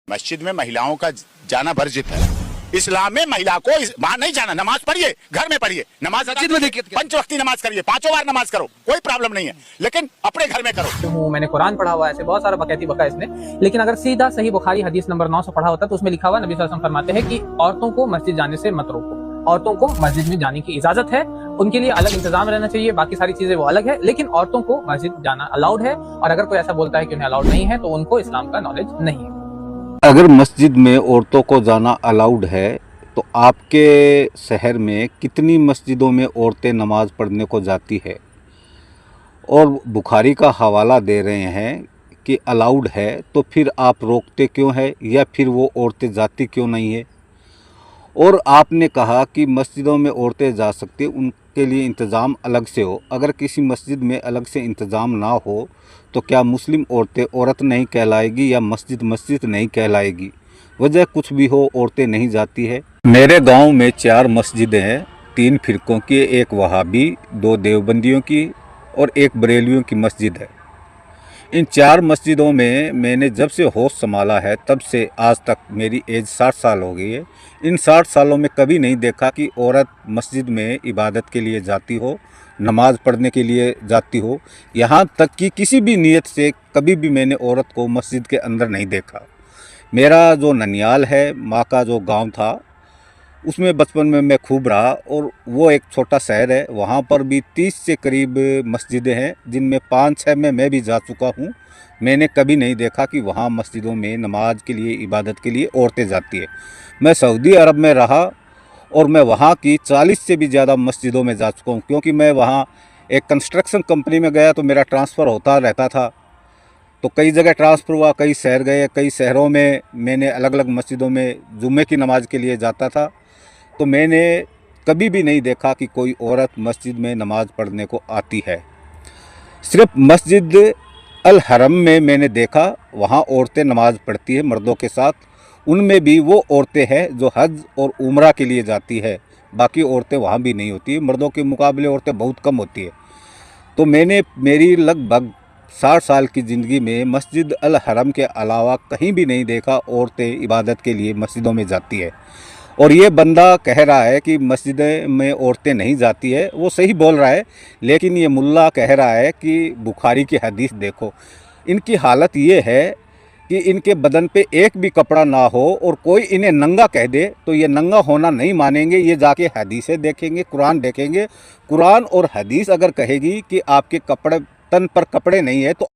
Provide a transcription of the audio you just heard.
मस्जिद में महिलाओं का जाना वर्जित है। इस्लाम में महिला को वहां नहीं जाना। नमाज पढ़िए, घर में पढ़िए, नमाज मस्जिद में देखिए, पंच वक्ती नमाज करिए, 5 बार नमाज करो, कोई प्रॉब्लम नहीं है, लेकिन अपने घर में करो। मैंने कुरान पढ़ा हुआ है, ऐसे बहुत सारा बकैती बका इसमें। लेकिन अगर सीधा सही बुखारी हदीस नंबर 900 पढ़ा होता तो उसमें लिखा हुआ नबी सल्लल्लाहु अलैहि वसल्लम फरमाते हैं कि औरतों को मस्जिद जाने से मत रोको। औरतों को मस्जिद में जाने की इजाजत है, उनके लिए अलग इंतजाम रहना चाहिए, बाकी सारी चीजें वो अलग है, लेकिन औरतों को मस्जिद जाना अलाउड है। और अगर कोई ऐसा बोलता है कि उन्हें अलाउड नहीं है तो उनको इस्लाम का नॉलेज नहीं है। अगर मस्जिद में औरतों को जाना अलाउड है तो आपके शहर में कितनी मस्जिदों में औरतें नमाज पढ़ने को जाती है? और बुखारी का हवाला दे रहे हैं कि अलाउड है, तो फिर आप रोकते क्यों है, या फिर वो औरतें जाती क्यों नहीं है? और आपने कहा कि मस्जिदों में औरतें जा सकती, उनके लिए इंतज़ाम अलग से हो। अगर किसी मस्जिद में अलग से इंतज़ाम ना हो तो क्या मुस्लिम औरतें औरत नहीं कहलाएगी या मस्जिद मस्जिद नहीं कहलाएगी? वजह कुछ भी हो, औरतें नहीं जाती है। मेरे गांव में 4 मस्जिदें हैं, 3 फिरकों की, एक वहाबी, 2 देवबंदियों की और एक बरेलियों की मस्जिद है। इन 4 मस्जिदों में मैंने जब से होश संभाला है तब से आज तक, मेरी एज 60 साल हो गई है, इन 60 सालों में कभी नहीं देखा कि औरत मस्जिद में इबादत के लिए जाती हो, नमाज पढ़ने के लिए जाती हो। यहाँ तक कि किसी भी नीयत से कभी भी मैंने औरत को मस्जिद के अंदर नहीं देखा। मेरा जो ननियाल है, माँ का जो गांव था, उसमें बचपन में मैं खूब रहा, और वो एक छोटा शहर है, वहाँ पर भी 30 से करीब मस्जिदें हैं, जिनमें 5-6 में मैं भी जा चुका हूँ। मैंने कभी नहीं देखा कि वहाँ मस्जिदों में नमाज के लिए, इबादत के लिए औरतें जाती है। मैं सऊदी अरब में रहा और मैं वहाँ की 40 से भी ज़्यादा मस्जिदों में जा चुका हूँ, क्योंकि मैं वहाँ एक कंस्ट्रक्शन कंपनी में गया तो मेरा ट्रांसफ़र होता रहता था। तो कई जगह ट्रांसफ़र हुआ, कई शहर गए, कई शहरों में मैंने अलग अलग मस्जिदों में जुम्मे की नमाज के लिए जाता था। तो मैंने कभी भी नहीं देखा कि कोई औरत मस्जिद में नमाज पढ़ने को आती है। सिर्फ मस्जिद अल हरम में मैंने देखा, वहाँ औरतें नमाज पढ़ती है मर्दों के साथ। उनमें भी वो औरतें हैं जो हज और उम्रा के लिए जाती है, बाकी औरतें वहाँ भी नहीं होती। मर्दों के मुकाबले औरतें बहुत कम होती है। तो मैंने मेरी लगभग 60 साल की ज़िंदगी में मस्जिद अल हरम के अलावा कहीं भी नहीं देखा औरतें इबादत के लिए मस्जिदों में जाती है। और ये बंदा कह रहा है कि मस्जिद में औरतें नहीं जाती है, वो सही बोल रहा है, लेकिन ये मुल्ला कह रहा है कि बुखारी की हदीस देखो। इनकी हालत ये है कि इनके बदन पे एक भी कपड़ा ना हो और कोई इन्हें नंगा कह दे तो ये नंगा होना नहीं मानेंगे। ये जाके हदीसें देखेंगे, कुरान देखेंगे। कुरान और हदीस अगर कहेगी कि आपके कपड़े, तन पर कपड़े नहीं है, तो